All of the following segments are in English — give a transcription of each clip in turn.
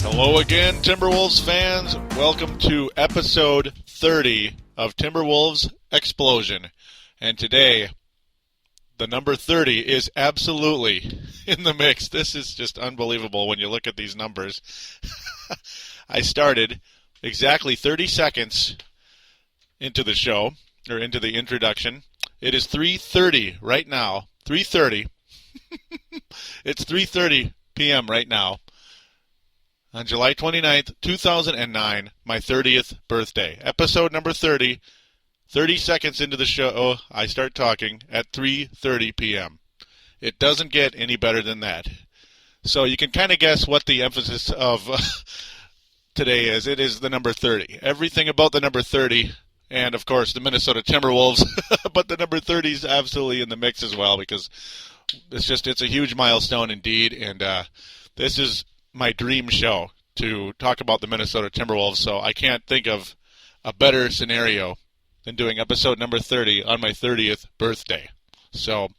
Hello again, Timberwolves fans. Welcome to episode 30 of Timberwolves Explosion. And today, the number 30 is absolutely in the mix. This is just unbelievable when you look at these numbers. I started exactly 30 seconds into the show, or into the introduction. It is 3:30 right now. 3:30. It's 3:30 p.m. right now. On July 29th, 2009, my 30th birthday. Episode number 30. 30 seconds into the show, I start talking at 3:30 p.m. It doesn't get any better than that. So you can kind of guess what the emphasis of today is. It is the number 30. Everything about the number 30, and of course the Minnesota Timberwolves, but the number 30 is absolutely in the mix as well because it's a huge milestone indeed, and this is my dream show to talk about the Minnesota Timberwolves, so I can't think of a better scenario than doing episode number 30 on my 30th birthday. So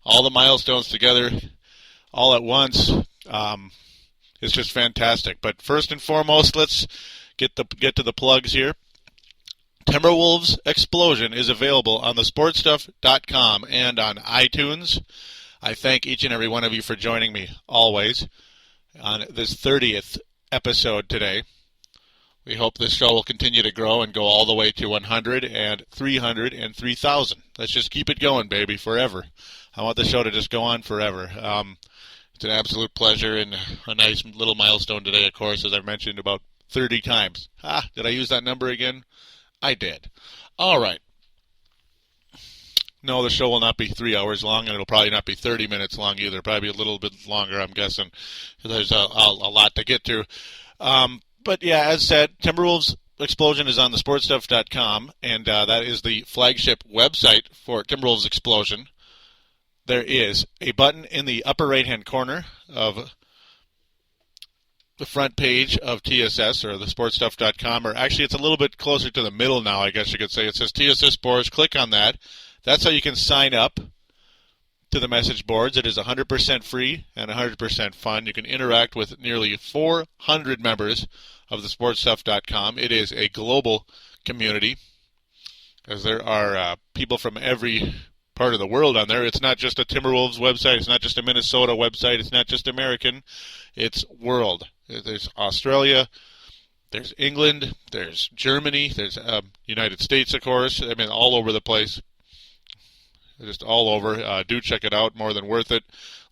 all the milestones together, all at once, it's just fantastic. But first and foremost, let's get to the plugs here. Timberwolves Explosion is available on thesportstuff.com and on iTunes. I thank each and every one of you for joining me always on this 30th episode today. We hope this show will continue to grow and go all the way to 100 and 300 and 3,000. Let's just keep it going, baby, forever. I want the show to just go on forever. It's an absolute pleasure and a nice little milestone today, of course, as I've mentioned about 30 times. Did I use that number again? I did. All right. No, the show will not be 3 hours long, and it'll probably not be 30 minutes long either. Probably a little bit longer, I'm guessing. There's a lot to get to. But yeah, as said, Timberwolves Explosion is on thesportstuff.com, and that is the flagship website for Timberwolves Explosion. There is a button in the upper right-hand corner of the front page of TSS, or thesportstuff.com, or actually it's a little bit closer to the middle now, I guess you could say. It says TSS Sports. Click on that. That's how you can sign up to the message boards. It is 100% free and 100% fun. You can interact with nearly 400 members of thesportstuff.com. It is a global community, as there are people from every part of the world on there. It's not just a Timberwolves website. It's not just a Minnesota website. It's not just American. It's world. There's Australia. There's England. There's Germany. There's United States, of course. I mean, all over the place. Just all over. Do check it out. More than worth it.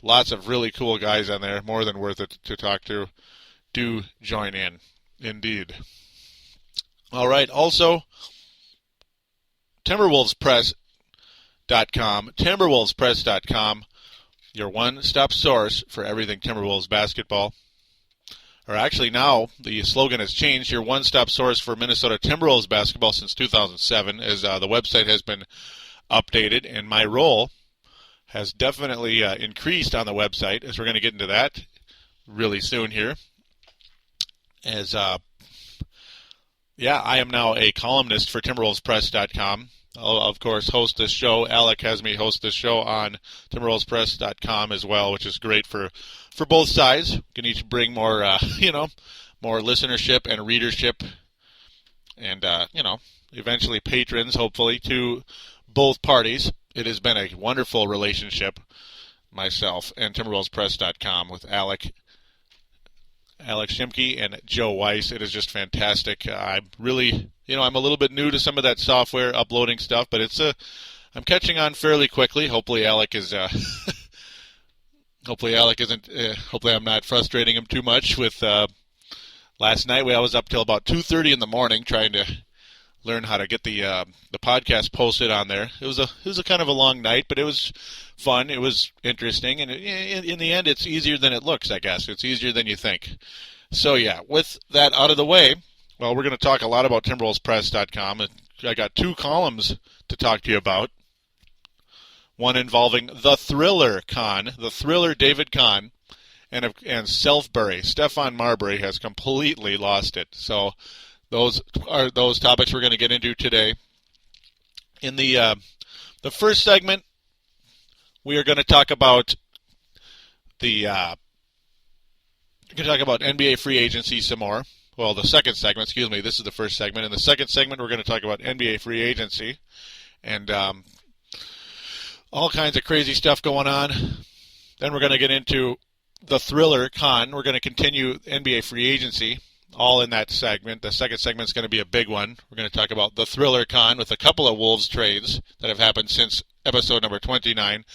Lots of really cool guys on there. More than worth it to talk to. Do join in. Indeed. All right. Also, TimberwolvesPress.com. TimberwolvesPress.com. Your one-stop source for everything Timberwolves basketball. Or actually now, the slogan has changed. Your one-stop source for Minnesota Timberwolves basketball since 2007, as the website has been updated, and my role has definitely increased on the website, as we're going to get into that really soon here. As I am now a columnist for TimberwolvesPress.com. I'll, of course, host this show. Alec has me host this show on TimberwolvesPress.com as well, which is great for both sides. We can each bring more, more listenership and readership, and eventually patrons, hopefully, to both parties. It has been a wonderful relationship, myself and TimberwolvesPress.com, with Alex Shimke and Joe Weiss. It is just fantastic. I'm really, I'm a little bit new to some of that software uploading stuff, but I'm catching on fairly quickly. Hopefully Alec is, hopefully I'm not frustrating him too much with, last night I was up till about 2:30 in the morning trying to learn how to get the podcast posted on there. It was a kind of a long night, but it was fun. It was interesting, and in the end, it's easier than it looks, I guess. It's easier than you think. So yeah, with that out of the way, well, we're going to talk a lot about TimberwolvesPress.com. I got two columns to talk to you about. One involving the thriller Kahn, the thriller David Kahn, and Selfbury. Stephon Marbury has completely lost it. So those are those topics we're going to get into today. In the first segment, we are going to talk about the We're going to talk about NBA free agency some more. Well, the second segment, excuse me, this is the first segment. In the second segment, we're going to talk about NBA free agency and all kinds of crazy stuff going on. Then we're going to get into the thriller, Kahn. We're going to continue NBA free agency, all in that segment. The second segment is going to be a big one. We're going to talk about the thriller, Kahn, with a couple of Wolves trades that have happened since episode number 29.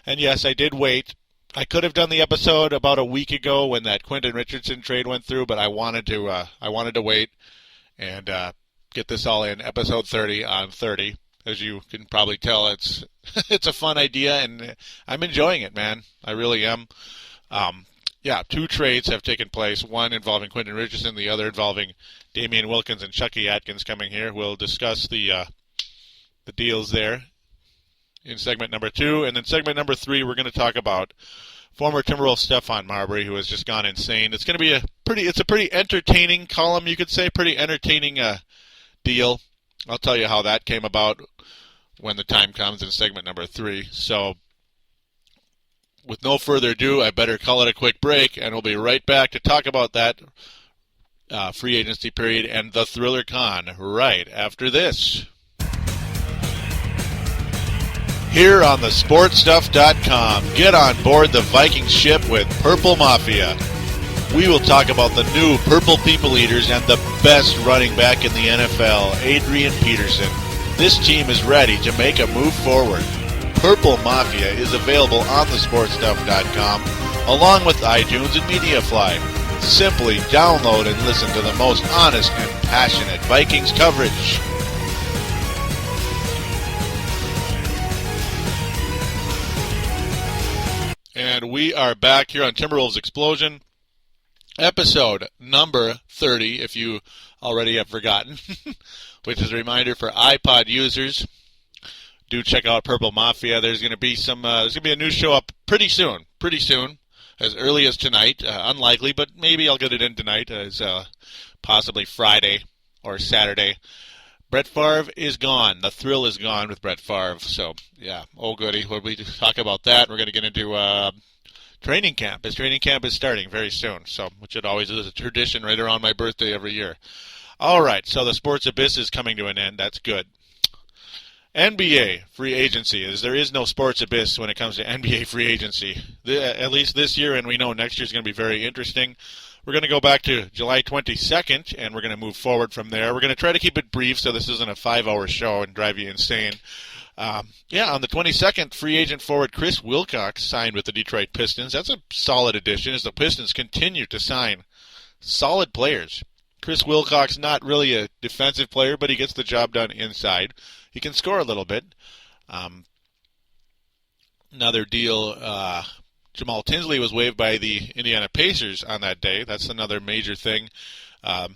And yes, I did wait. I could have done the episode about a week ago when that Quentin Richardson trade went through, but I wanted to wait and get this all in episode 30 on 30. As you can probably tell, it's it's a fun idea, and I'm enjoying it, man. I really am. Two trades have taken place, one involving Quentin Richardson, the other involving Damian Wilkins and Chucky Atkins coming here. We'll discuss the deals there in segment number 2. And then segment number 3, we're going to talk about former Timberwolves Stephon Marbury, who has just gone insane. It's going to be a pretty entertaining column, you could say, pretty entertaining deal. I'll tell you how that came about when the time comes in segment number 3. So, with no further ado, I better call it a quick break, and we'll be right back to talk about that free agency period and the thriller, Kahn right after this. Here on thesportstuff.com, get on board the Viking ship with Purple Mafia. We will talk about the new Purple People Eaters and the best running back in the NFL, Adrian Peterson. This team is ready to make a move forward. Purple Mafia is available on thesportstuff.com along with iTunes and MediaFly. Simply download and listen to the most honest and passionate Vikings coverage. And we are back here on Timberwolves Explosion, episode number 30, if you already have forgotten, which is a reminder for iPod users. Do check out Purple Mafia. There's going to be a new show up pretty soon, as early as tonight. Unlikely, but maybe I'll get it in tonight, as possibly Friday or Saturday. Brett Favre is gone. The thrill is gone with Brett Favre. So, yeah, oh goody. When we talk about that, we're going to get into training camp. His training camp is starting very soon, so which it always is a tradition right around my birthday every year. All right, so the sports abyss is coming to an end. That's good. NBA free agency. There is no sports abyss when it comes to NBA free agency, at least this year, and we know next year is going to be very interesting. We're going to go back to July 22nd, and we're going to move forward from there. We're going to try to keep it brief so this isn't a 5-hour show and drive you insane. On the 22nd, free agent forward Chris Wilcox signed with the Detroit Pistons. That's a solid addition as the Pistons continue to sign solid players. Chris Wilcox, not really a defensive player, but he gets the job done inside. He can score a little bit. Another deal, Jamal Tinsley was waived by the Indiana Pacers on that day. That's another major thing.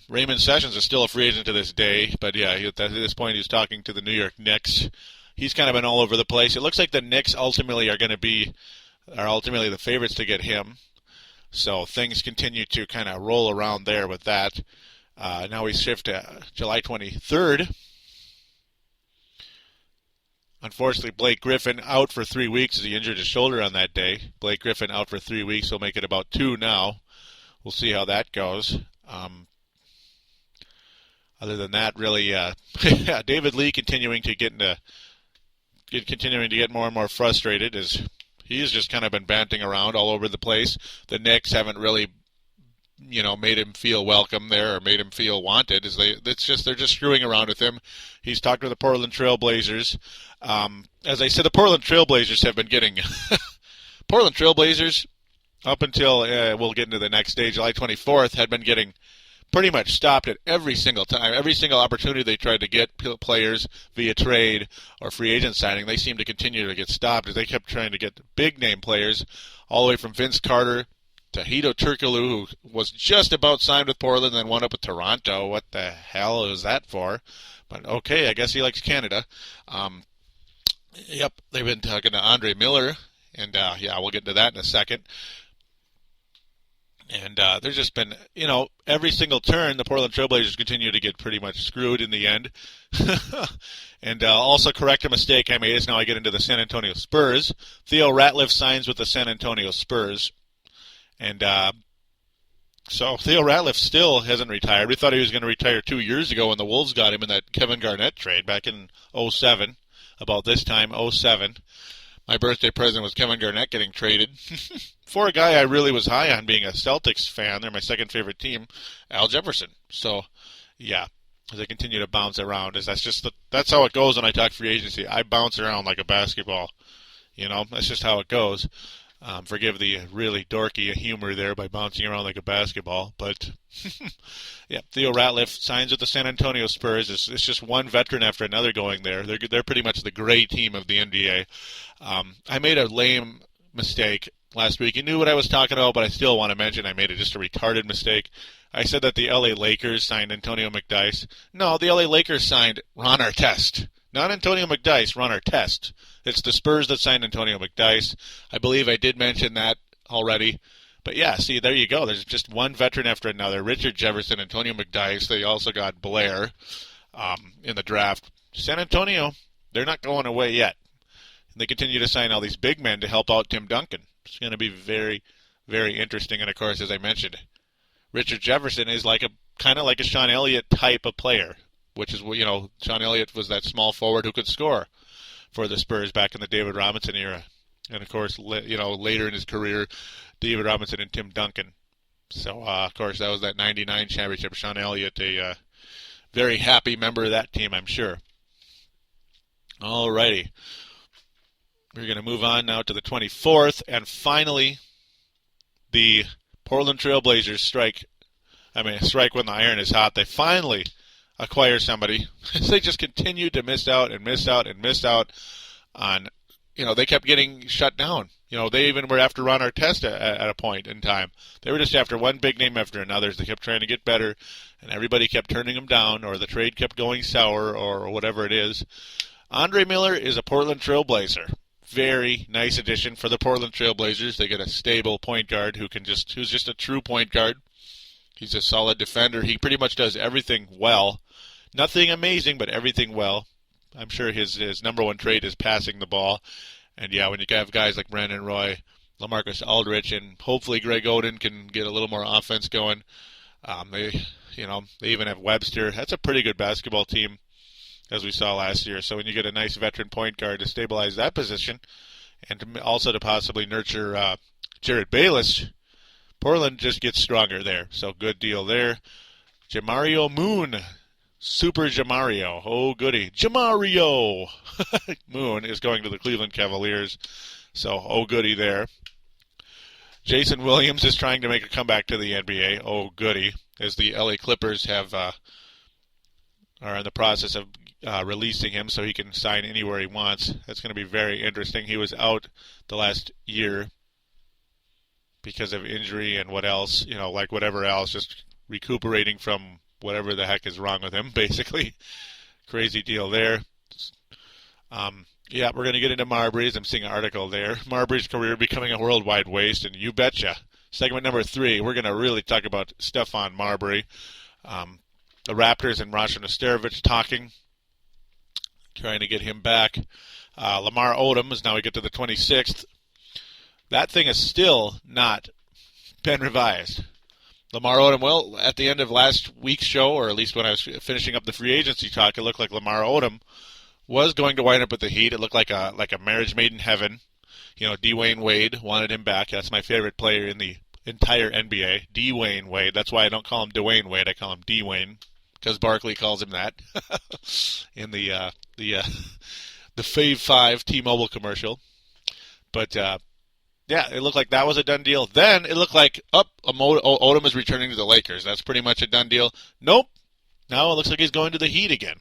Raymond Sessions is still a free agent to this day, but yeah, at this point he's talking to the New York Knicks. He's kind of been all over the place. It looks like the Knicks ultimately are ultimately the favorites to get him. So things continue to kind of roll around there with that. Now we shift to July 23rd. Unfortunately, Blake Griffin out for 3 weeks as he injured his shoulder on that day. Blake Griffin out for 3 weeks. He'll make it about 2 now. We'll see how that goes. Other than that, really, David Lee continuing to get more and more frustrated as he's just kind of been banting around all over the place. The Knicks haven't really, made him feel welcome there or made him feel wanted. They're just screwing around with him. He's talked to the Portland Trail Blazers. As I said, the Portland Trail Blazers have been getting Portland Trail Blazers up until we'll get into the next day, July 24th, had been getting pretty much stopped at every single time. Every single opportunity they tried to get players via trade or free agent signing, they seemed to continue to get stopped as they kept trying to get big-name players all the way from Vince Carter to Hedo Turkoglu, who was just about signed with Portland and then wound up with Toronto. What the hell is that for? But okay, I guess he likes Canada. Yep, they've been talking to Andre Miller, and we'll get into that in a second. And there's just been, every single turn, the Portland Trailblazers continue to get pretty much screwed in the end. And also correct a mistake I made is now I get into the San Antonio Spurs. Theo Ratliff signs with the San Antonio Spurs. And So Theo Ratliff still hasn't retired. We thought he was going to retire 2 years ago when the Wolves got him in that Kevin Garnett trade back in '07. About this time, '07. My birthday present was Kevin Garnett getting traded. For a guy I really was high on being a Celtics fan, they're my second favorite team, Al Jefferson. So, yeah, as I continue to bounce around, that's how it goes when I talk free agency. I bounce around like a basketball. That's just how it goes. Forgive the really dorky humor there by bouncing around like a basketball. But, yeah, Theo Ratliff signs with the San Antonio Spurs. It's just one veteran after another going there. They're pretty much the gray team of the NBA. I made a lame mistake last week. You knew what I was talking about, but I still want to mention I made just a retarded mistake. I said that the LA Lakers signed Antonio McDyess. No, the LA Lakers signed Ron Artest. Not Antonio McDyess, Ron Artest. It's the Spurs that signed Antonio McDyess. I believe I did mention that already. But yeah, see, there you go. There's just one veteran after another. Richard Jefferson, Antonio McDyess. They also got Blair in the draft. San Antonio, they're not going away yet. And they continue to sign all these big men to help out Tim Duncan. It's going to be very, very interesting. And, of course, as I mentioned, Richard Jefferson is kind of like a Sean Elliott type of player, which is, Sean Elliott was that small forward who could score for the Spurs back in the David Robinson era. And, of course, later in his career, David Robinson and Tim Duncan. So, of course, that was that 99 championship. Sean Elliott, a very happy member of that team, I'm sure. All righty. We're going to move on now to the 24th. And finally, the Portland Trail Blazers strike when the iron is hot. They finally acquire somebody. They just continued to miss out on, they kept getting shut down. They even were after Ron Artest at a point in time. They were just after one big name after another. They kept trying to get better, and everybody kept turning them down, or the trade kept going sour, or whatever it is. Andre Miller is a Portland Trail Blazer. Very nice addition for the Portland Trail Blazers. They get a stable point guard who's just a true point guard. He's a solid defender. He pretty much does everything well. Nothing amazing, but everything well. I'm sure his number one trait is passing the ball. And yeah, when you have guys like Brandon Roy, LaMarcus Aldridge, and hopefully Greg Oden can get a little more offense going. They even have Webster. That's a pretty good basketball team, as we saw last year. So when you get a nice veteran point guard to stabilize that position, and also to possibly nurture Jared Bayless, Portland just gets stronger there. So good deal there. Jamario Moon. Super Jamario. Oh, goody. Jamario! Moon is going to the Cleveland Cavaliers. So, oh, goody there. Jason Williams is trying to make a comeback to the NBA. Oh, goody. As the LA Clippers are in the process of releasing him so he can sign anywhere he wants. That's going to be very interesting. He was out the last year because of injury and what else, whatever else, just recuperating from whatever the heck is wrong with him, basically. Crazy deal there. We're going to get into Marbury's. I'm seeing an article there. Marbury's career becoming a worldwide waste, and you betcha. Segment number 3, we're going to really talk about Stephon Marbury. The Raptors and Rasha Nesterovic talking, trying to get him back. Lamar Odom, as now we get to the 26th. That thing has still not been revised. Lamar Odom, well, at the end of last week's show, or at least when I was finishing up the free agency talk, it looked like Lamar Odom was going to wind up with the Heat. It looked like a marriage made in heaven. Dwayne Wade wanted him back. That's my favorite player in the entire NBA, Dwayne Wade. That's why I don't call him Dwayne Wade. I call him Dwayne, because Barkley calls him that in the Fave 5 T-Mobile commercial. But it looked like that was a done deal. Then it looked like, Odom is returning to the Lakers. That's pretty much a done deal. Nope. Now it looks like he's going to the Heat again.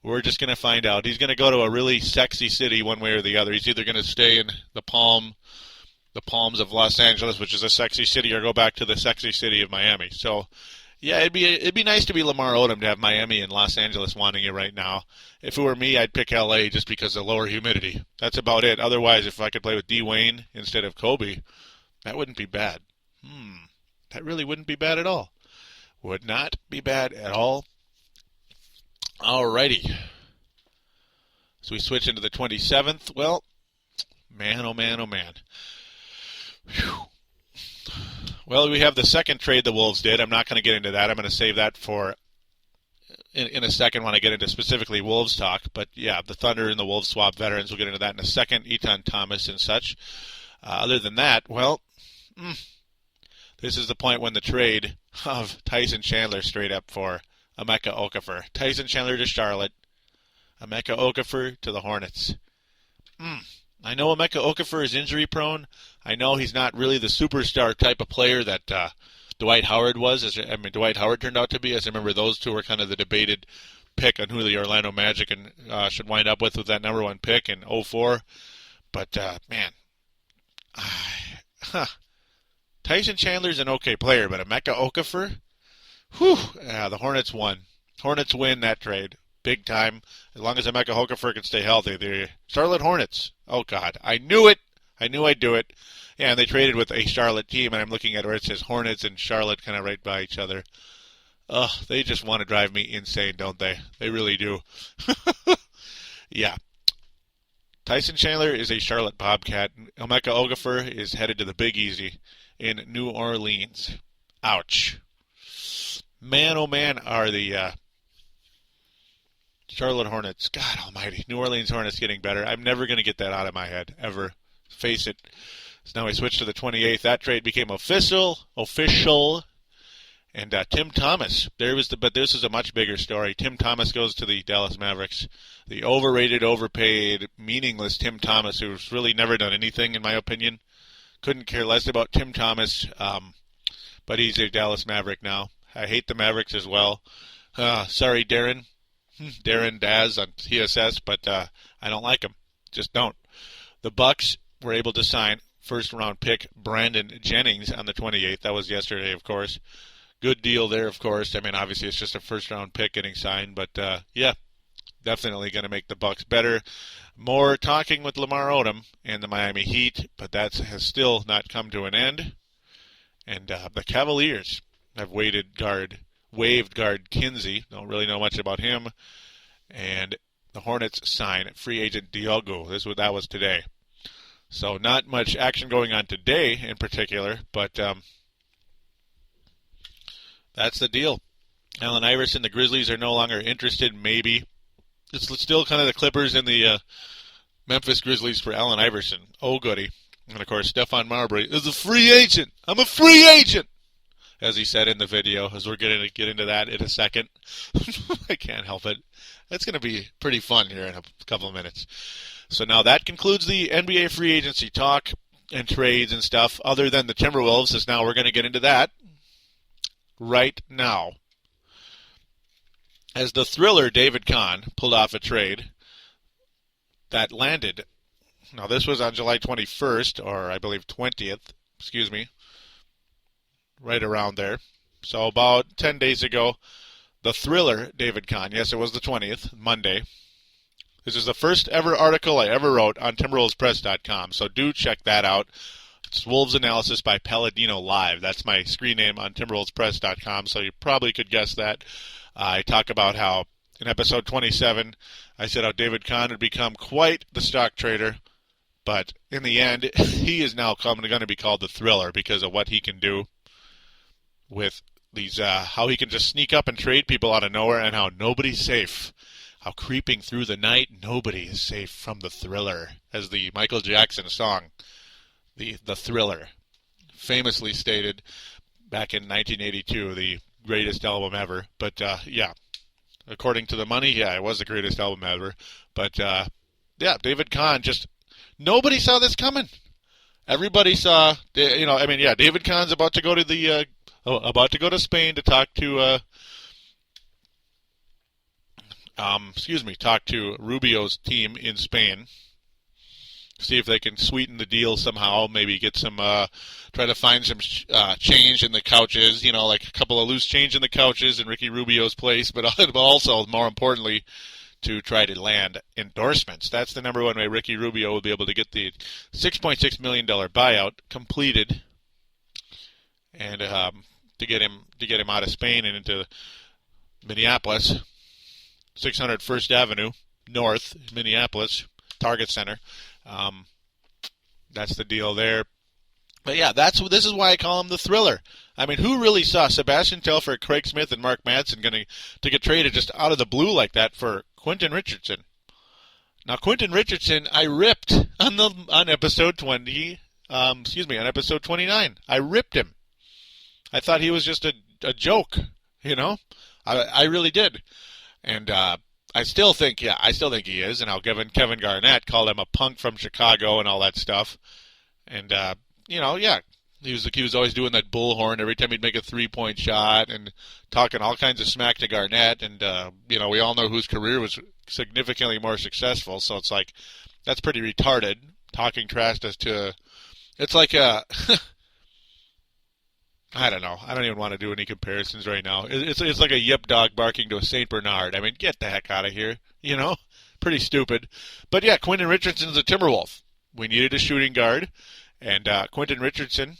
We're just going to find out. He's going to go to a really sexy city one way or the other. He's either going to stay in the Palms of Los Angeles, which is a sexy city, or go back to the sexy city of Miami. So, yeah, it'd be nice to be Lamar Odom, to have Miami and Los Angeles wanting you right now. If it were me, I'd pick L.A. just because of lower humidity. That's about it. Otherwise, if I could play with D. Wayne instead of Kobe, that wouldn't be bad. That really wouldn't be bad at all. Would not be bad at all. Alrighty. So we switch into the 27th. Well, man, oh man, oh man. Whew. Well, we have the second trade the Wolves did. I'm not going to get into that. I'm going to save that for in a second when I get into specifically Wolves talk. But yeah, the Thunder and the Wolves swap veterans. We'll get into that in a second. Etan Thomas and such. Other than that, well, this is the point when the trade of Tyson Chandler straight up for Emeka Okafor. Tyson Chandler to Charlotte. Emeka Okafor to the Hornets. I know Emeka Okafor is injury prone. I know he's not really the superstar type of player that Dwight Howard was. Dwight Howard turned out to be. As I remember, those two were kind of the debated pick on who the Orlando Magic should wind up with that number one pick in 2004. But, man, Tyson Chandler's an okay player, but Emeka Okafor, the Hornets won. Hornets win that trade. Big time. As long as Emeka Okafor can stay healthy. The Charlotte Hornets. Oh, God. I knew it. I knew I'd do it. Yeah, and they traded with a Charlotte team, and I'm looking at where it says Hornets and Charlotte kind of right by each other. Ugh, they just want to drive me insane, don't they? They really do. Yeah. Tyson Chandler is a Charlotte Bobcat. Emeka Okafor is headed to the Big Easy in New Orleans. Ouch. Man, oh man, are the Charlotte Hornets. God almighty. New Orleans Hornets getting better. I'm never going to get that out of my head, ever. Face it. So now we switch to the 28th. That trade became official. And Tim Thomas. But this is a much bigger story. Tim Thomas goes to the Dallas Mavericks. The overrated, overpaid, meaningless Tim Thomas, who's really never done anything, in my opinion. Couldn't care less about Tim Thomas. But he's a Dallas Maverick now. I hate the Mavericks as well. Sorry, Darren. Darren Daz on TSS, but I don't like him. Just don't. The Bucks were able to sign first-round pick Brandon Jennings on the 28th. That was yesterday, of course. Good deal there, of course. I mean, obviously, it's just a first-round pick getting signed, but yeah, definitely going to make the Bucks better. More talking with Lamar Odom and the Miami Heat, but that has still not come to an end. And the Cavaliers have waived guard Kinsey. Don't really know much about him. And the Hornets sign free agent Diogo. That was today. So not much action going on today in particular, but that's the deal. Allen Iverson, the Grizzlies are no longer interested, maybe. It's still kind of the Clippers and the Memphis Grizzlies for Allen Iverson. Oh, goody. And, of course, Stephon Marbury is a free agent. I'm a free agent, as he said in the video, as we're going to get into that in a second. I can't help it. That's going to be pretty fun here in a couple of minutes. So now that concludes the NBA free agency talk and trades and stuff, other than the Timberwolves, as now we're going to get into that right now. As the Thriller David Kahn pulled off a trade that landed. Now this was on July 21st, or I believe 20th, right around there. So about 10 days ago, the Thriller David Kahn, yes, it was the 20th, Monday. This is the first ever article I ever wrote on TimberwolvesPress.com, so do check that out. It's Wolves Analysis by Paladino Live. That's my screen name on TimberwolvesPress.com, so you probably could guess that. I talk about how, in episode 27, I said how David Kahn would become quite the stock trader, but in the end, he is now going to be called the Thriller because of what he can do with these, how he can just sneak up and trade people out of nowhere, and how nobody's safe. How creeping through the night, nobody is safe from the Thriller, as the Michael Jackson song, the Thriller, famously stated back in 1982, the greatest album ever. But yeah, according to the money, yeah, it was the greatest album ever. But yeah, David Kahn, just nobody saw this coming. Everybody saw, David Kahn's about to go to Spain to talk to talk to Rubio's team in Spain. See if they can sweeten the deal somehow. Maybe get some, try to find some change in the couches. Like a couple of loose change in the couches in Ricky Rubio's place. But also, more importantly, to try to land endorsements. That's the number one way Ricky Rubio will be able to get the $6.6 million buyout completed, and to get him out of Spain and into Minneapolis. 600 First Avenue North, Minneapolis, Target Center. That's the deal there. But yeah, this is why I call him the thriller. I mean, who really saw Sebastian Telfair, Craig Smith, and Mark Madsen going to get traded just out of the blue like that for Quentin Richardson? Now, Quentin Richardson, I ripped on episode 20. On episode 29, I ripped him. I thought he was just a joke. I really did, and I still think he is. And how Kevin Garnett called him a punk from Chicago and all that stuff, and he was always doing that bullhorn every time he'd make a 3-point shot and talking all kinds of smack to Garnett. And, we all know whose career was significantly more successful. So it's like, that's pretty retarded, talking trash as to, it's like I don't know. I don't even want to do any comparisons right now. It's like a yip dog barking to a St. Bernard. I mean, get the heck out of here. Pretty stupid. But yeah, Quentin Richardson's a Timberwolf. We needed a shooting guard. And Quentin Richardson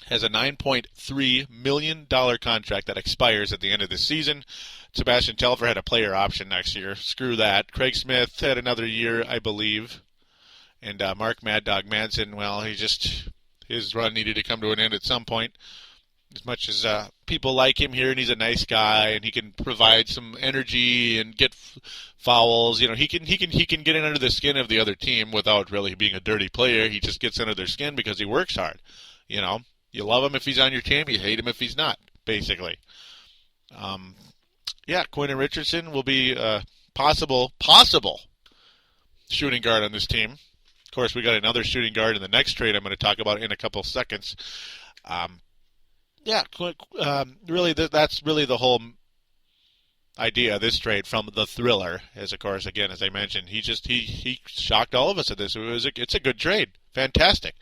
has a $9.3 million contract that expires at the end of the season. Sebastian Telfair had a player option next year. Screw that. Craig Smith had another year, I believe. And Mark Mad Dog Madsen, well, his run needed to come to an end at some point. As much as people like him here, and he's a nice guy, and he can provide some energy and get fouls. He can get in under the skin of the other team without really being a dirty player. He just gets under their skin because he works hard. You love him if he's on your team, you hate him if he's not. Basically, Quentin Richardson will be a possible shooting guard on this team. Of course, we got another shooting guard in the next trade I'm going to talk about in a couple of seconds. Really, that's really the whole idea of this trade from the thriller. Of course, again, as I mentioned, he shocked all of us at this. It's a good trade, fantastic.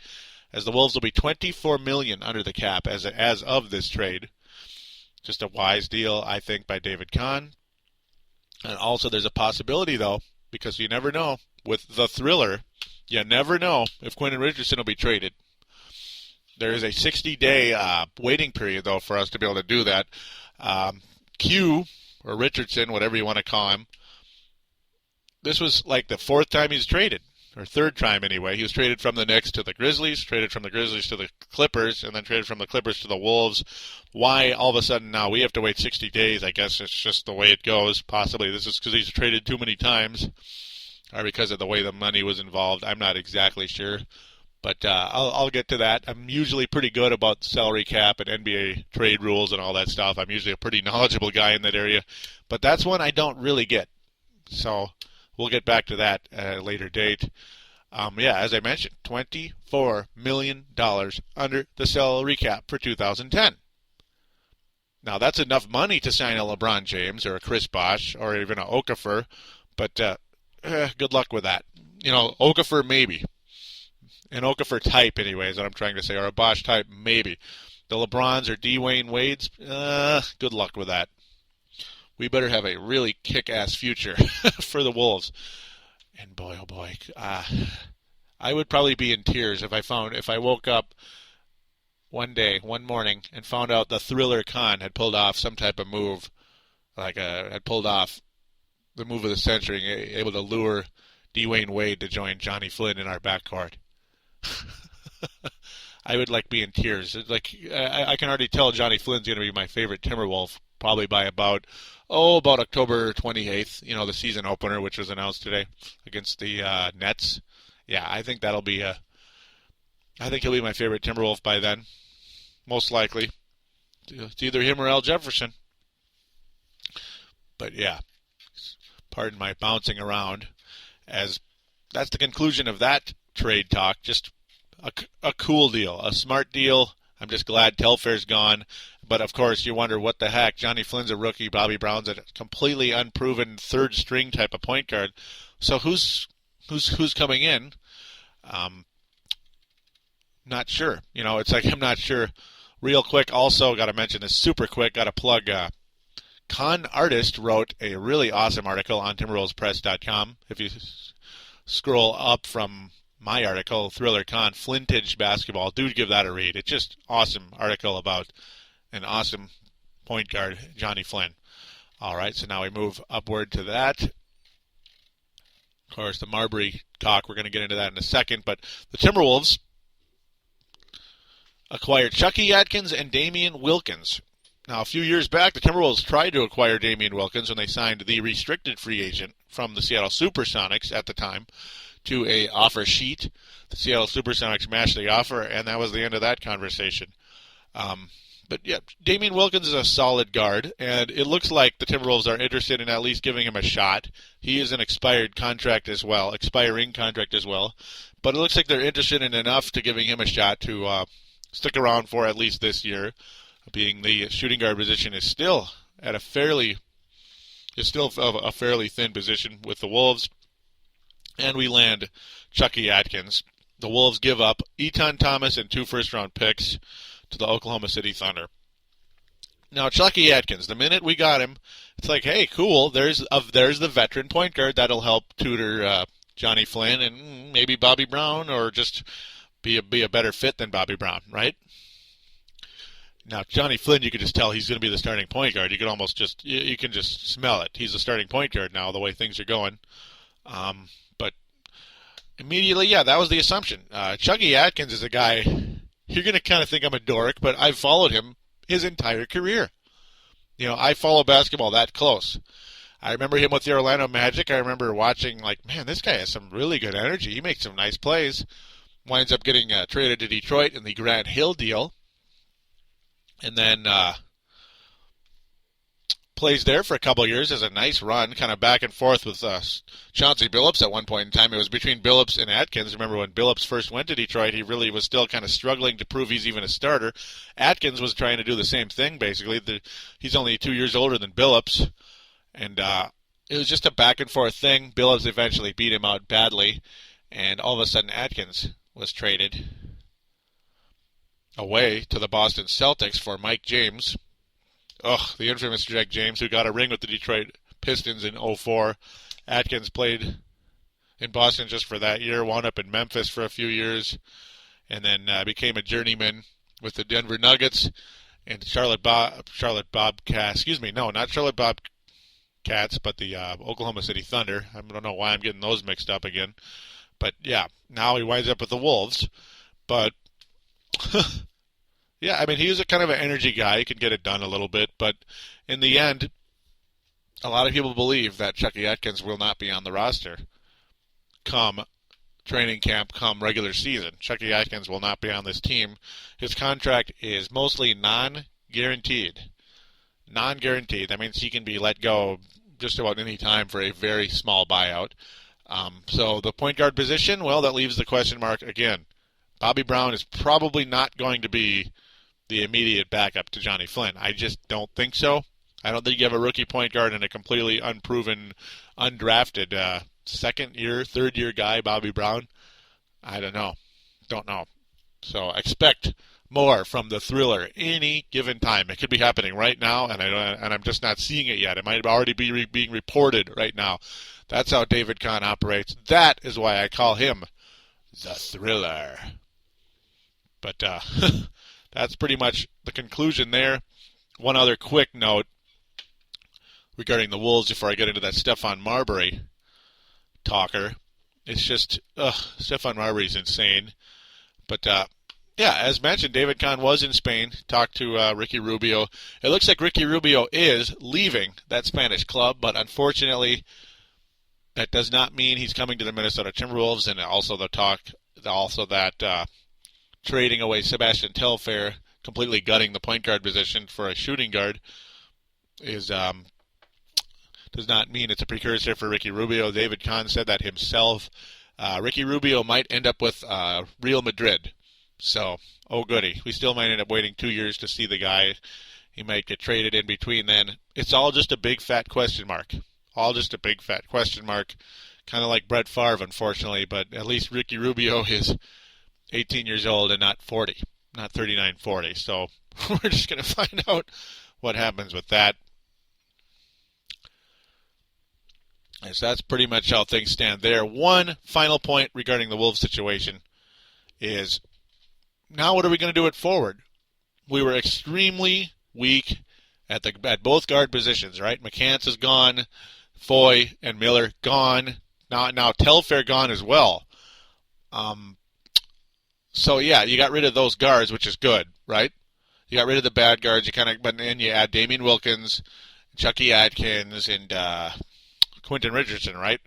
As the Wolves will be $24 million under the cap as of this trade. Just a wise deal, I think, by David Kahn. And also, there's a possibility, though, because you never know with the thriller. You never know if Quentin Richardson will be traded. There is a 60-day waiting period, though, for us to be able to do that. Q, or Richardson, whatever you want to call him, this was like the fourth time he's traded, or third time anyway. He was traded from the Knicks to the Grizzlies, traded from the Grizzlies to the Clippers, and then traded from the Clippers to the Wolves. Why all of a sudden now we have to wait 60 days? I guess it's just the way it goes. Possibly this is because he's traded too many times, or because of the way the money was involved. I'm not exactly sure. But I'll get to that. I'm usually pretty good about salary cap and NBA trade rules and all that stuff. I'm usually a pretty knowledgeable guy in that area. But that's one I don't really get. So we'll get back to that at a later date. As I mentioned, $24 million under the salary cap for 2010. Now, that's enough money to sign a LeBron James or a Chris Bosh or even a Okafor. But good luck with that. Okafor maybe. An Okafor type, anyway, is what I'm trying to say, or a Bosch type, maybe. The LeBrons or Dwayne Wades, good luck with that. We better have a really kick-ass future for the Wolves. And boy, oh boy, I would probably be in tears if I woke up one morning, and found out the thriller Kahn had pulled off some type of move, had pulled off the move of the century, able to lure Dwayne Wade to join Johnny Flynn in our backcourt. I would be in tears. I can already tell Johnny Flynn's going to be my favorite Timberwolf probably by about October 28th. The season opener, which was announced today against the Nets. Yeah, I think that'll be I think he'll be my favorite Timberwolf by then, most likely. It's either him or Al Jefferson. But yeah, pardon my bouncing around, as that's the conclusion of that trade talk. Just a cool deal, a smart deal. I'm just glad Telfair's gone. But of course, you wonder what the heck. Johnny Flynn's a rookie. Bobby Brown's a completely unproven third string type of point guard. So who's coming in? Not sure. It's like I'm not sure. Real quick, also got to mention this super quick. Got to plug. Kahn Artist wrote a really awesome article on TimberwolvesPress.com. If you scroll up from my article, Thriller Kahn, Flintage Basketball, do give that a read. It's just awesome article about an awesome point guard, Johnny Flynn. All right, so now we move upward to that. Of course, the Marbury talk, we're going to get into that in a second. But the Timberwolves acquired Chucky Atkins and Damian Wilkins. Now, a few years back, the Timberwolves tried to acquire Damian Wilkins when they signed the restricted free agent from the Seattle Supersonics at the time to a offer sheet. The Seattle Supersonics matched the offer, and that was the end of that conversation. But yeah, Damian Wilkins is a solid guard, and it looks like the Timberwolves are interested in at least giving him a shot. He is an expiring contract as well, but it looks like they're interested in enough to giving him a shot to stick around for at least this year, being the shooting guard position is still a fairly thin position with the Wolves, and we land Chucky Atkins. The Wolves give up Eton Thomas and 2 first-round picks to the Oklahoma City Thunder. Now, Chucky Atkins, the minute we got him, it's like, hey, cool, there's the veteran point guard that'll help tutor Johnny Flynn and maybe Bobby Brown, or just be a better fit than Bobby Brown, right? Now, Johnny Flynn, you could just tell he's going to be the starting point guard. You can almost you can just smell it. He's the starting point guard now, the way things are going. But immediately, yeah, that was the assumption. Chucky Atkins is a guy, you're going to kind of think I'm a dork, but I've followed him his entire career. You know, I follow basketball that close. I remember him with the Orlando Magic. I remember watching, like, man, this guy has some really good energy. He makes some nice plays. Winds up getting traded to Detroit in the Grant Hill deal. And then plays there for a couple of years as a nice run, kind of back and forth with Chauncey Billups at one point in time. It was between Billups and Atkins. Remember when Billups first went to Detroit, he really was still kind of struggling to prove he's even a starter. Atkins was trying to do the same thing, basically. He's only 2 years older than Billups. And it was just a back and forth thing. Billups eventually beat him out badly. And all of a sudden Atkins was traded away to the Boston Celtics for Mike James. The infamous Jack James, who got a ring with the Detroit Pistons in 2004. Atkins played in Boston just for that year, wound up in Memphis for a few years, and then became a journeyman with the Denver Nuggets and Charlotte Bobcats. Not Charlotte Bobcats, but the Oklahoma City Thunder. I don't know why I'm getting those mixed up again. But yeah, now he winds up with the Wolves. But yeah, I mean, he's a kind of an energy guy. He can get it done a little bit. But in the end, a lot of people believe that Chucky Atkins will not be on the roster come training camp, come regular season. Chucky Atkins will not be on this team. His contract is mostly non-guaranteed. Non-guaranteed. That means he can be let go just about any time for a very small buyout. So the point guard position, well, that leaves the question mark again. Bobby Brown is probably not going to be the immediate backup to Johnny Flynn. I just don't think so. I don't think you have a rookie point guard and a completely unproven, undrafted second-year, third-year guy, Bobby Brown. I don't know. Don't know. So expect more from the Thriller any given time. It could be happening right now, and I'm just not seeing it yet. It might already be being reported right now. That's how David Kahn operates. That is why I call him the Thriller. But that's pretty much the conclusion there. One other quick note regarding the Wolves before I get into that Stephon Marbury talker. It's just, Stephon Marbury's insane. But, yeah, as mentioned, David Kahn was in Spain, talked to Ricky Rubio. It looks like Ricky Rubio is leaving that Spanish club, but unfortunately that does not mean he's coming to the Minnesota Timberwolves, and also that trading away Sebastian Telfair, completely gutting the point guard position for a shooting guard, is does not mean it's a precursor for Ricky Rubio. David Kahn said that himself. Ricky Rubio might end up with Real Madrid. So, oh goody. We still might end up waiting 2 years to see the guy. He might get traded in between then. It's all just a big fat question mark. All just a big fat question mark. Kind of like Brett Favre, unfortunately, but at least Ricky Rubio is 18 years old and not 40. Not 39, 40. So we're just going to find out what happens with that. And so that's pretty much how things stand there. One final point regarding the Wolves situation is, now what are we going to do it forward? We were extremely weak at both guard positions, right? McCants is gone, Foy and Miller gone. Now Telfair gone as well. So yeah, you got rid of those guards, which is good, right? You got rid of the bad guards. But then you add Damian Wilkins, Chucky Atkins, and Quentin Richardson, right?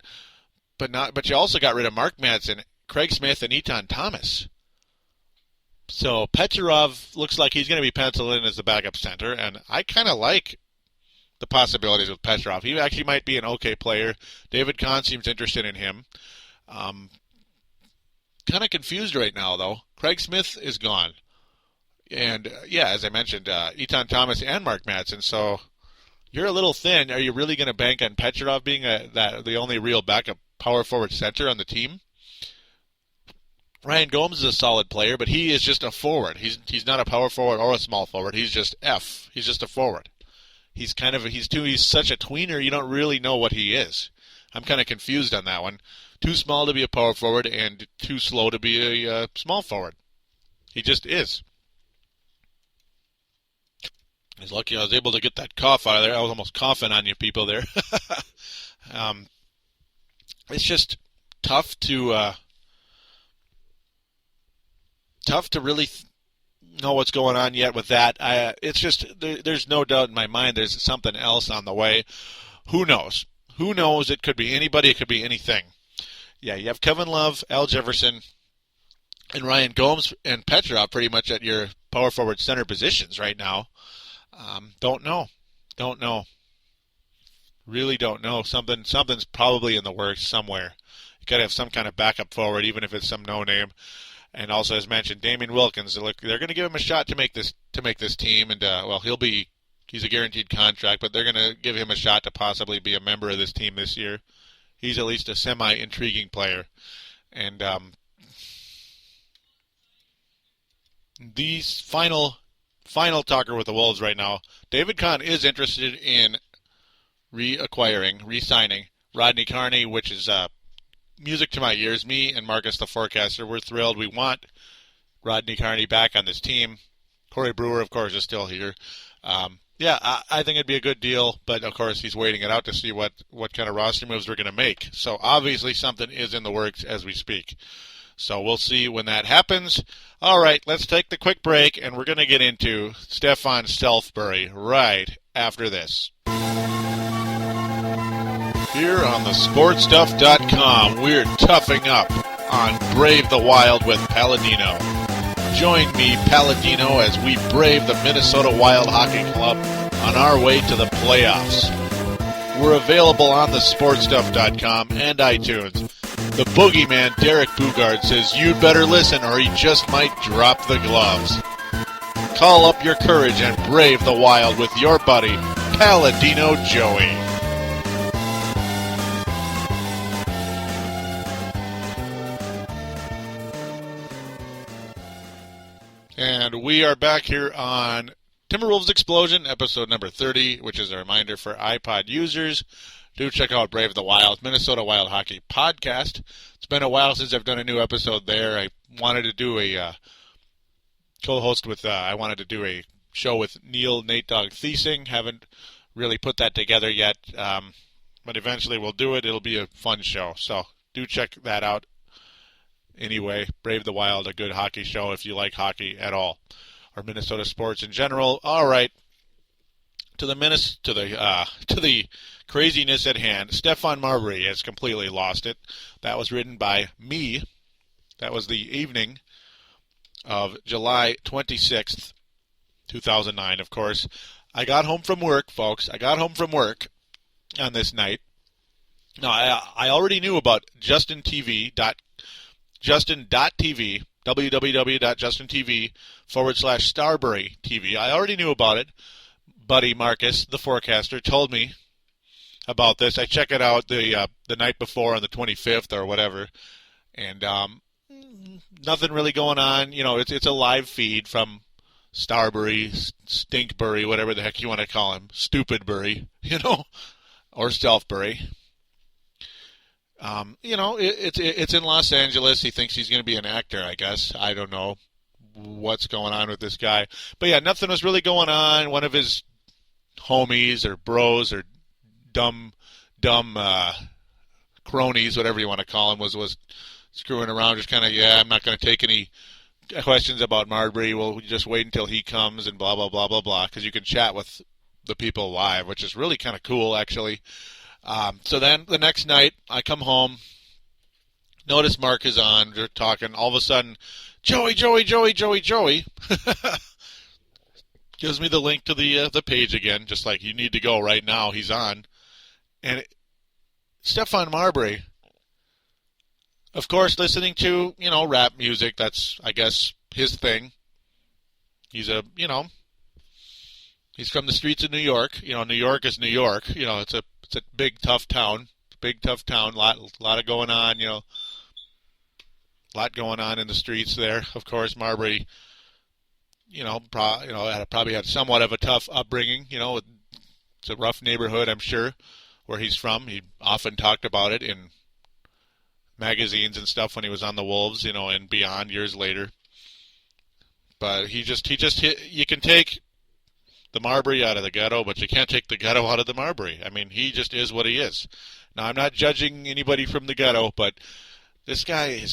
But you also got rid of Mark Madsen, Craig Smith, and Etan Thomas. So Petrov looks like he's going to be penciled in as the backup center, and I kind of like the possibilities with Petrov. He actually might be an okay player. David Kahn seems interested in him. Kind of confused right now, though. Craig Smith is gone. And, as I mentioned, Etan Thomas and Mark Madsen. So you're a little thin. Are you really going to bank on Petrov being the only real backup power forward center on the team? Ryan Gomes is a solid player, but he is just a forward. He's not a power forward or a small forward. He's just F. He's just a forward. He's such a tweener, you don't really know what he is. I'm kind of confused on that one. Too small to be a power forward and too slow to be a small forward. He just is. He's lucky I was able to get that cough out of there. I was almost coughing on you people there. It's just tough to really know what's going on yet with that. It's just there's no doubt in my mind there's something else on the way. Who knows? Who knows? It could be anybody. It could be anything. Yeah, you have Kevin Love, Al Jefferson, and Ryan Gomes and Petrov pretty much at your power forward center positions right now. Don't know. Really don't know. Something's probably in the works somewhere. You got to have some kind of backup forward, even if it's some no name. And also, as mentioned, Damian Wilkins. They're going to give him a shot to make this team, and he's a guaranteed contract, but they're going to give him a shot to possibly be a member of this team this year. He's at least a semi-intriguing player, and these final talker with the Wolves right now. David Kahn is interested in re-signing Rodney Carney, which is music to my ears. Me and Marcus the Forecaster, we're thrilled. We want Rodney Carney back on this team. Corey Brewer, of course, is still here. I think it'd be a good deal, but of course he's waiting it out to see what kind of roster moves we're going to make. So obviously something is in the works as we speak. So we'll see when that happens. All right, let's take the quick break, and we're going to get into Stephon Selfbury right after this. Here on thesportstuff.com, we're toughing up on Brave the Wild with Paladino. Join me, Paladino, as we brave the Minnesota Wild Hockey Club on our way to the playoffs. We're available on thesportstuff.com and iTunes. The boogeyman Derek Bugard says you'd better listen or he just might drop the gloves. Call up your courage and brave the wild with your buddy, Paladino Joey. And we are back here on Timberwolves Explosion, episode number 30, which is a reminder for iPod users. Do check out Brave the Wild, Minnesota Wild Hockey Podcast. It's been a while since I've done a new episode there. I wanted to do a I wanted to do a show with Neil Nate Dogg Thiesing. Haven't really put that together yet, but eventually we'll do it. It'll be a fun show, so do check that out. Anyway, Brave the Wild, a good hockey show if you like hockey at all, or Minnesota sports in general. All right, to the craziness at hand. Stephon Marbury has completely lost it. That was written by me. That was the evening of July 26th, 2009. Of course, I got home from work, folks. I got home from work on this night. Now, I already knew about Justin.tv, www.justintv.com/Starbury TV. I already knew about it. Buddy Marcus, the forecaster, told me about this. I check it out the night before on the 25th or whatever, and nothing really going on. You know, it's a live feed from Starbury, Stinkbury, whatever the heck you want to call him, Stupidbury, or Selfbury. It's in Los Angeles. He thinks he's going to be an actor, I guess. I don't know what's going on with this guy. But yeah, nothing was really going on. One of his homies or bros or dumb cronies, whatever you want to call him, was screwing around, just kind of, I'm not going to take any questions about Marbury, well, just wait until he comes and blah, blah, blah, blah, blah, because you can chat with the people live, which is really kind of cool, actually. So then the next night, I come home, notice Mark is on, they're talking, all of a sudden, Joey, gives me the link to the page again, just like, you need to go right now, he's on. And Stephon Marbury, of course, listening to, rap music, that's, I guess, his thing. He's he's from the streets of New York. New York is New York. It's a big, tough town. Lot of going on, lot going on in the streets there. Of course, Marbury, probably had somewhat of a tough upbringing. It's a rough neighborhood, I'm sure, where he's from. He often talked about it in magazines and stuff when he was on the Wolves, and beyond years later. But you can take the Marbury out of the ghetto, but you can't take the ghetto out of the Marbury. I mean, he just is what he is. Now, I'm not judging anybody from the ghetto, but this guy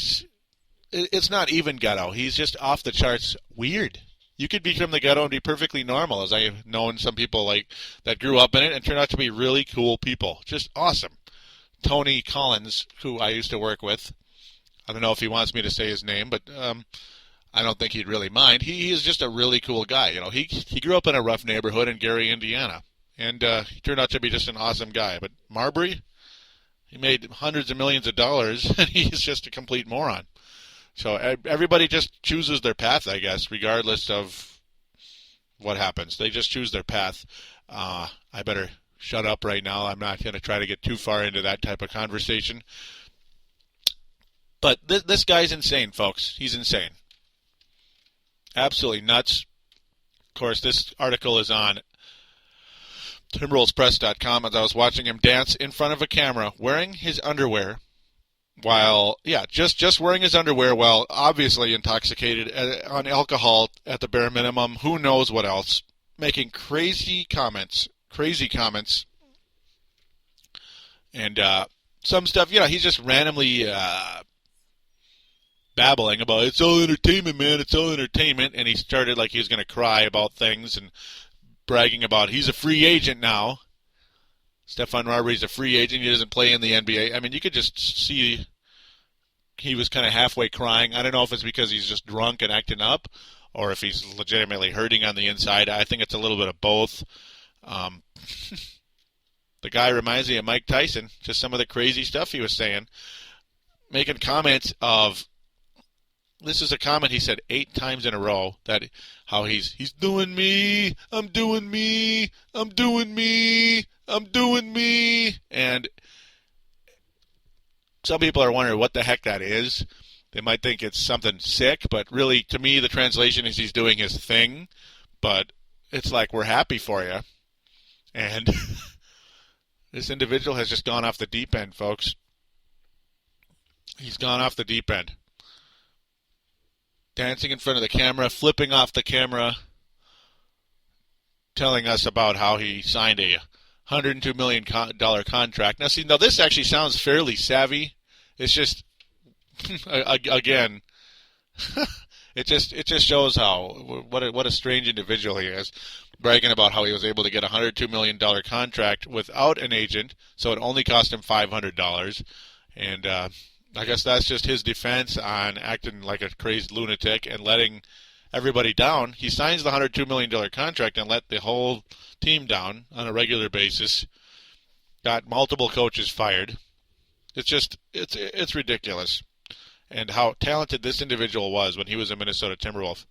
it's not even ghetto. He's just off the charts weird. You could be from the ghetto and be perfectly normal, as I've known some people that grew up in it and turned out to be really cool people. Just awesome. Tony Collins, who I used to work with. I don't know if he wants me to say his name, but I don't think he'd really mind. He is just a really cool guy. He grew up in a rough neighborhood in Gary, Indiana, and he turned out to be just an awesome guy. But Marbury, he made hundreds of millions of dollars, and he's just a complete moron. So everybody just chooses their path, I guess, regardless of what happens. They just choose their path. I better shut up right now. I'm not going to try to get too far into that type of conversation. But this guy's insane, folks. He's insane. Absolutely nuts. Of course, this article is on TimberwolvesPress.com as I was watching him dance in front of a camera wearing his underwear just wearing his underwear while obviously intoxicated on alcohol at the bare minimum. Who knows what else. Making crazy comments. And some stuff, he's just randomly babbling about, it's all entertainment, man, it's all entertainment. And he started like he was going to cry about things and bragging about he's a free agent now. Stephon Marbury's a free agent. He doesn't play in the NBA. I mean, you could just see he was kind of halfway crying. I don't know if it's because he's just drunk and acting up or if he's legitimately hurting on the inside. I think it's a little bit of both. The guy reminds me of Mike Tyson, just some of the crazy stuff he was saying, making comments of, this is a comment he said 8 times in a row, that how he's doing me, I'm doing me, I'm doing me, I'm doing me. And some people are wondering what the heck that is. They might think it's something sick, but really, to me, the translation is he's doing his thing. But it's like, we're happy for you. And this individual has just gone off the deep end, folks. He's gone off the deep end. Dancing in front of the camera, flipping off the camera, telling us about how he signed a $102 million contract. Now, this actually sounds fairly savvy. It's just, again, it just shows what a strange individual he is, bragging about how he was able to get a $102 million contract without an agent, so it only cost him $500. And I guess that's just his defense on acting like a crazed lunatic and letting everybody down. He signs the $102 million contract and let the whole team down on a regular basis. Got multiple coaches fired. It's ridiculous. And how talented this individual was when he was a Minnesota Timberwolf.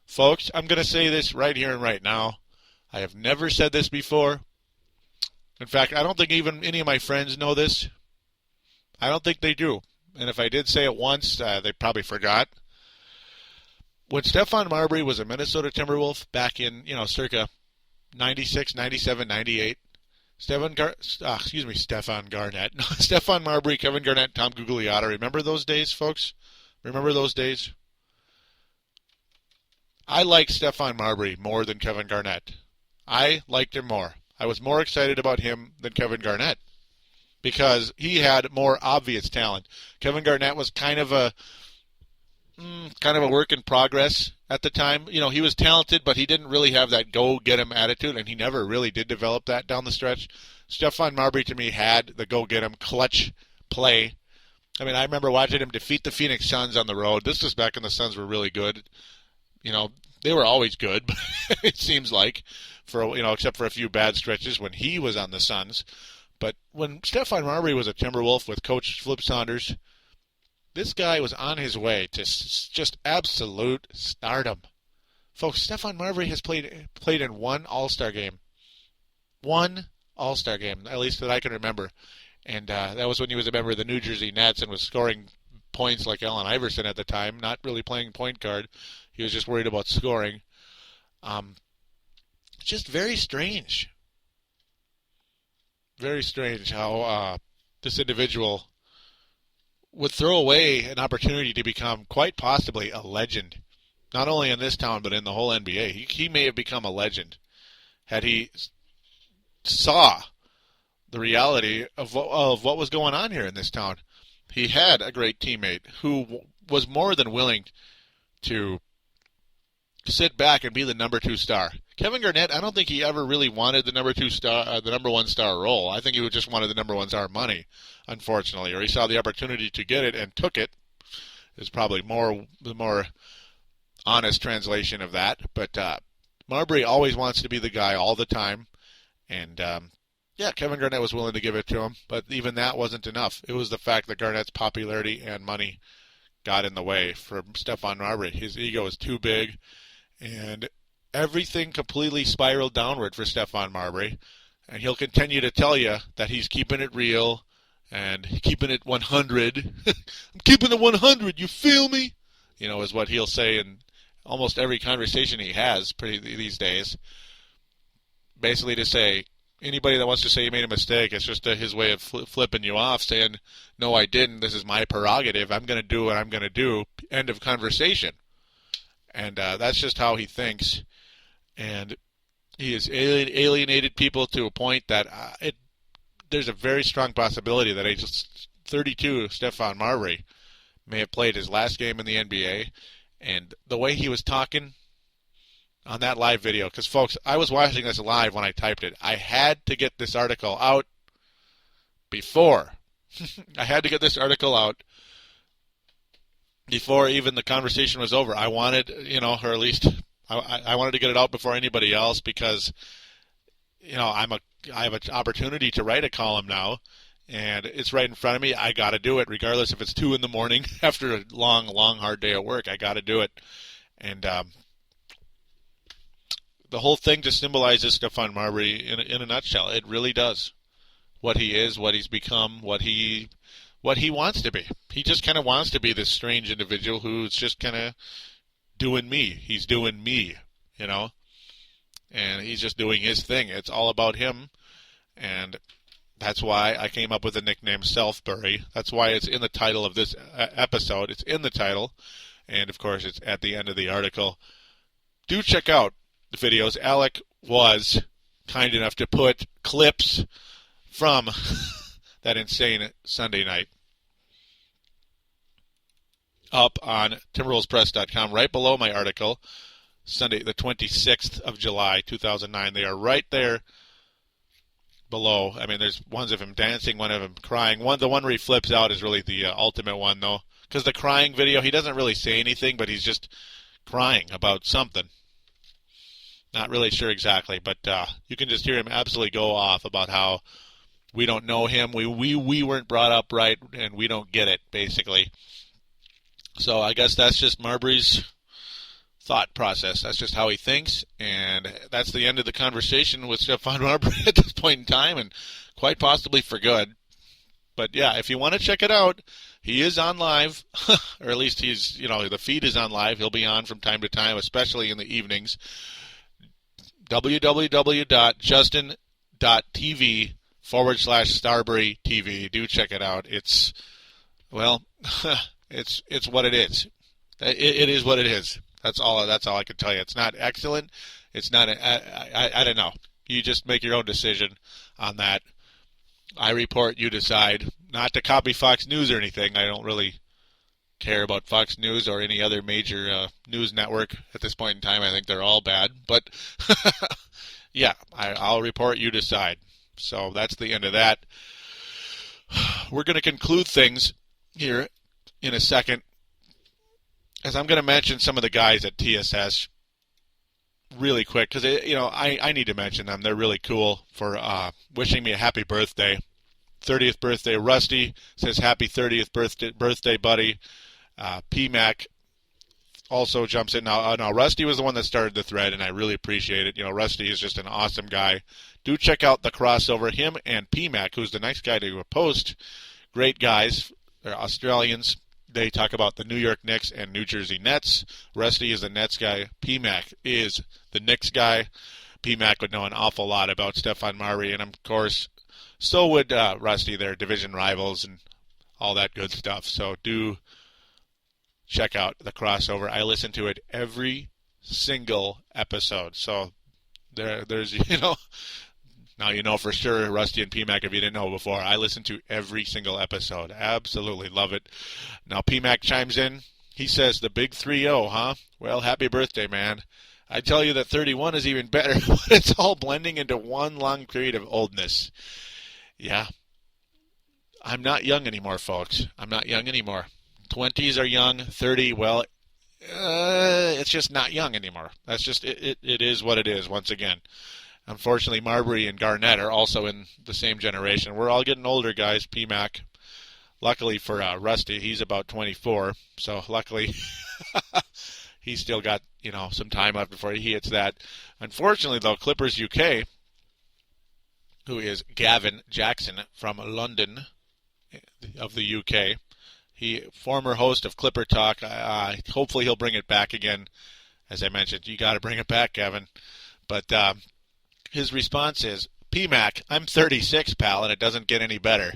Folks, I'm going to say this right here and right now. I have never said this before. In fact, I don't think even any of my friends know this. I don't think they do. And if I did say it once, they probably forgot. When Stephon Marbury was a Minnesota Timberwolf back in, circa 96, 97, 98, Stephon Garnett. Stephon Marbury, Kevin Garnett, Tom Gugliotta. Remember those days, folks? Remember those days? I liked Stephon Marbury more than Kevin Garnett. I liked him more. I was more excited about him than Kevin Garnett because he had more obvious talent. Kevin Garnett was kind of a kind of a work in progress at the time. You know, he was talented, but he didn't really have that go-get-him attitude, and he never really did develop that down the stretch. Stephon Marbury, to me, had the go-get-him clutch play. I mean, I remember watching him defeat the Phoenix Suns on the road. This was back when the Suns were really good. You know, they were always good, but it seems like, except for a few bad stretches when he was on the Suns. But when Stephon Marbury was a Timberwolf with Coach Flip Saunders, this guy was on his way to just absolute stardom. Folks, Stephon Marbury has played in one All-Star game. One All-Star game, at least that I can remember. And that was when he was a member of the New Jersey Nets and was scoring points like Allen Iverson at the time, not really playing point guard. He was just worried about scoring. Just very strange. Very strange how this individual would throw away an opportunity to become quite possibly a legend, not only in this town but in the whole NBA. He may have become a legend had he saw the reality of what was going on here in this town. He had a great teammate who was more than willing to sit back and be the number 2 star. Kevin Garnett, I don't think he ever really wanted the number 2 star, the number 1 star role. I think he just wanted the number 1 star money, unfortunately, or he saw the opportunity to get it and took it. Is probably the more honest translation of that. But Marbury always wants to be the guy all the time, and Kevin Garnett was willing to give it to him, but even that wasn't enough. It was the fact that Garnett's popularity and money got in the way for Stephon Marbury. His ego was too big, and everything completely spiraled downward for Stephon Marbury, and he'll continue to tell you that he's keeping it real and keeping it 100. I'm keeping it 100, you feel me? You know, is what he'll say in almost every conversation he has these days. Basically to say, anybody that wants to say he made a mistake, it's just his way of flipping you off, saying, no, I didn't, this is my prerogative, I'm going to do what I'm going to do, end of conversation. And that's just how he thinks. And he has alienated people to a point that there's a very strong possibility that age 32, Stephon Marbury may have played his last game in the NBA. And the way he was talking on that live video, because, folks, I was watching this live when I typed it. I had to get this article out before. I had to get this article out before even the conversation was over. I wanted, or at least I wanted to get it out before anybody else because, I have an opportunity to write a column now, and it's right in front of me. I got to do it, regardless if it's 2 in the morning after a long, hard day at work. I got to do it. And the whole thing just symbolizes Stephon Marbury in a nutshell. It really does. What he is, what he's become, what he wants to be. He just kind of wants to be this strange individual who's just kind of doing me. He's doing me, and he's just doing his thing. It's all about him, and that's why I came up with the nickname Selfbury. That's why it's in the title of this episode. It's in the title, and of course it's at the end of the article. Do check out the videos. Alec was kind enough to put clips from that insane Sunday night up on TimberwolvesPress.com, right below my article, Sunday the 26th of July, 2009. They are right there below. I mean, there's ones of him dancing, one of him crying. The one where he flips out is really the ultimate one, though, because the crying video, he doesn't really say anything, but he's just crying about something. Not really sure exactly, but you can just hear him absolutely go off about how we don't know him, we weren't brought up right, and we don't get it, basically. So I guess that's just Marbury's thought process. That's just how he thinks, and that's the end of the conversation with Stephon Marbury at this point in time, and quite possibly for good. But yeah, if you want to check it out, he is on live, or at least he's, the feed is on live. He'll be on from time to time, especially in the evenings. www.justin.tv/Starbury TV. Do check it out. It's what it is. It is what it is. That's all I can tell you. It's not excellent. It's not. I don't know. You just make your own decision on that. I report. You decide. Not to copy Fox News or anything. I don't really care about Fox News or any other major news network at this point in time. I think they're all bad. But, yeah, I'll report, you decide. So that's the end of that. We're going to conclude things here in a second, as I'm going to mention some of the guys at TSS really quick, because I need to mention them. They're really cool for wishing me a happy birthday. 30th birthday. Rusty says happy 30th birthday, buddy. P-Mac also jumps in. Now, Rusty was the one that started the thread, and I really appreciate it. Rusty is just an awesome guy. Do check out the crossover. Him and P-Mac, who's the next guy to post. Great guys. They're Australians. They talk about the New York Knicks and New Jersey Nets. Rusty is the Nets guy. P-Mac is the Knicks guy. P-Mac would know an awful lot about Stephon Marbury, and of course, so would Rusty. They're division rivals and all that good stuff. So do check out the crossover. I listen to it every single episode. So there's now you know for sure, Rusty and P-Mac, if you didn't know before. I listen to every single episode. Absolutely love it. Now P-Mac chimes in. He says the big 3-0, huh? Well, happy birthday, man. I tell you that 31 is even better, but it's all blending into one long period of oldness. Yeah. I'm not young anymore, folks. I'm not young anymore. 20s are young. 30, well, it's just not young anymore. That's just, it is what it is, once again. Unfortunately, Marbury and Garnett are also in the same generation. We're all getting older, guys. P-Mac. Luckily for Rusty, he's about 24. So luckily, he's still got, some time left before he hits that. Unfortunately, though, Clippers UK, who is Gavin Jackson from London of the UK, he former host of Clipper Talk. Hopefully he'll bring it back again. As I mentioned, you got to bring it back, Gavin. But his response is, P-Mac, I'm 36, pal, and it doesn't get any better.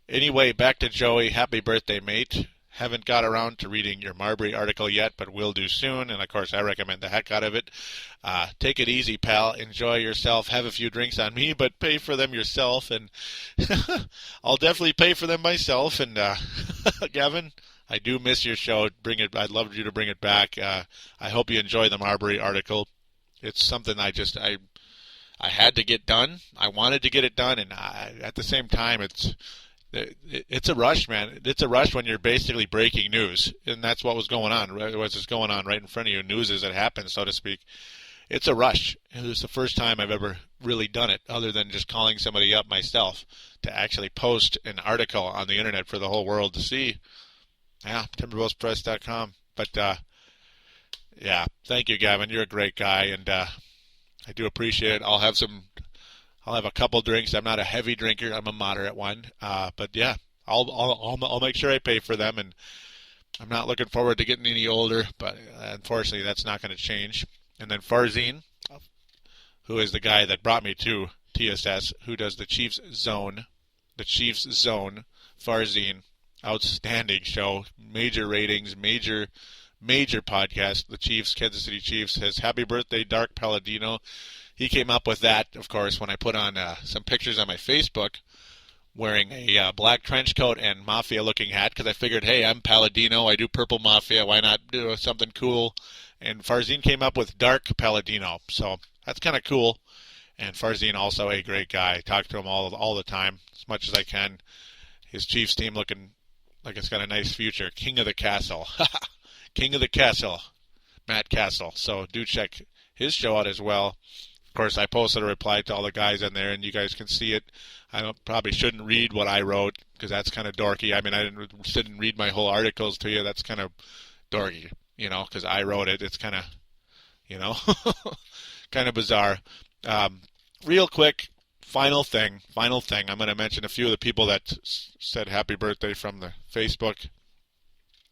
Anyway, back to Joey. Happy birthday, mate. Haven't got around to reading your Marbury article yet, but will do soon. And, of course, I recommend the heck out of it. Take it easy, pal. Enjoy yourself. Have a few drinks on me, but pay for them yourself. And I'll definitely pay for them myself. And, Gavin, I do miss your show. I'd love you to bring it back. I hope you enjoy the Marbury article. It's something I had to get done. I wanted to get it done, and at the same time, it's a rush, man. It's a rush when you're basically breaking news, and that's what was going on. What's just going on right in front of you, news as it happens, so to speak. It's a rush. It was the first time I've ever really done it, other than just calling somebody up myself to actually post an article on the internet for the whole world to see. Yeah, timberwolvespress.com. But yeah, thank you, Gavin. You're a great guy, and I do appreciate it. I'll have a couple drinks. I'm not a heavy drinker. I'm a moderate one. But yeah, I'll make sure I pay for them, and I'm not looking forward to getting any older, but unfortunately that's not going to change. And then Farzine, who is the guy that brought me to TSS, who does the Chiefs Zone, Farzine, outstanding show, major ratings, major podcast. The Chiefs, Kansas City Chiefs, says happy birthday, Dark Paladino. He came up with that, of course, when I put on some pictures on my Facebook wearing a black trench coat and mafia-looking hat, because I figured, hey, I'm Paladino, I do purple mafia, why not do something cool? And Farzine came up with Dark Paladino, so that's kind of cool. And Farzine also a great guy. I talk to him all the time, as much as I can. His Chiefs team looking like it's got a nice future. King of the Castle. King of the Castle, Matt Castle. So do check his show out as well. Of course, I posted a reply to all the guys in there, and you guys can see it. I probably shouldn't read what I wrote, because that's kind of dorky. I mean, I didn't sit and read my whole articles to you. That's kind of dorky, because I wrote it. It's kind of, kind of bizarre. Real quick, final thing. I'm going to mention a few of the people that said happy birthday from the Facebook.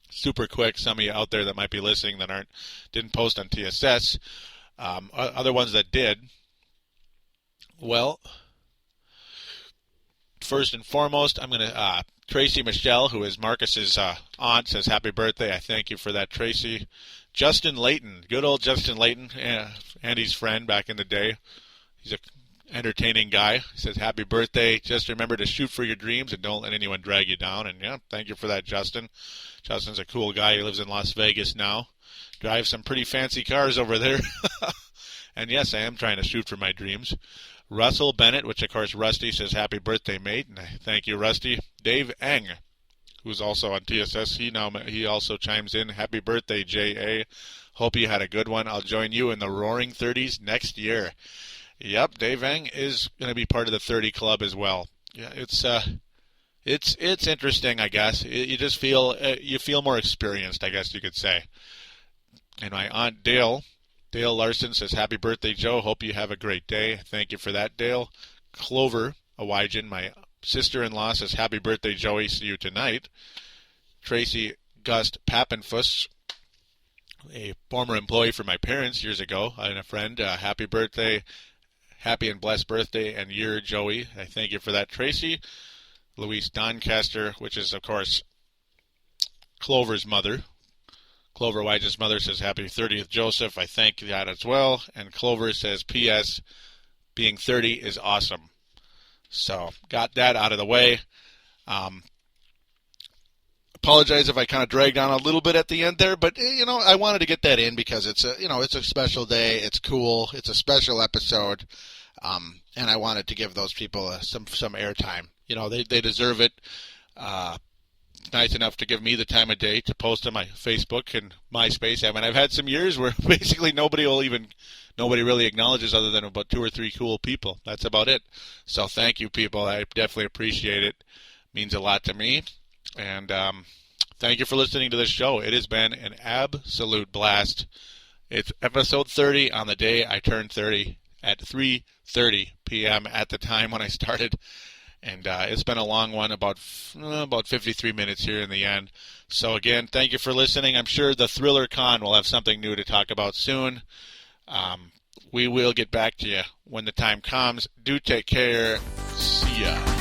Super quick, some of you out there that might be listening that didn't post on TSS. Other ones that did. Well, first and foremost, I'm going to Tracy Michelle, who is Marcus's aunt, says happy birthday. I thank you for that, Tracy. Justin Layton, good old Justin Layton, Andy's friend back in the day. He's entertaining guy. He says, happy birthday. Just remember to shoot for your dreams and don't let anyone drag you down. And yeah, thank you for that, Justin. Justin's a cool guy. He lives in Las Vegas now. Drives some pretty fancy cars over there. And yes, I am trying to shoot for my dreams. Russell Bennett, which of course Rusty says, happy birthday, mate. And thank you, Rusty. Dave Eng, who's also on TSS, he also chimes in, happy birthday, J.A. Hope you had a good one. I'll join you in the Roaring 30s next year. Yep, Dave Eng is going to be part of the 30 club as well. Yeah, it's interesting, I guess. You just feel more experienced, I guess you could say. And my Aunt Dale Larson says, happy birthday, Joe. Hope you have a great day. Thank you for that, Dale. Clover Awajan, my sister-in-law, says, happy birthday, Joey. See you tonight. Tracy Gust Pappenfuss, a former employee for my parents years ago, and a friend, happy birthday, happy and blessed birthday and year, Joey. I thank you for that, Tracy. Louise Doncaster, which is, of course, Clover's mother. Clover Wyge's mother says, happy 30th, Joseph. I thank that as well. And Clover says, P.S., being 30 is awesome. So, got that out of the way. Apologize if I kind of dragged on a little bit at the end there, but, I wanted to get that in because it's a special day. It's cool. It's a special episode. And I wanted to give those people some airtime. They deserve it. Nice enough to give me the time of day to post on my Facebook and MySpace. I mean, I've had some years where basically nobody really acknowledges other than about 2 or 3 cool people. That's about it. So thank you, people. I definitely appreciate it. Means a lot to me. And thank you for listening to this show. It has been an absolute blast. It's episode 30 on the day I turned 30 at 3:30 p.m. at the time when I started. And it's been a long one, about 53 minutes here in the end. So again, thank you for listening. I'm sure the Thriller Kahn will have something new to talk about soon. We will get back to you when the time comes. Do take care. See ya.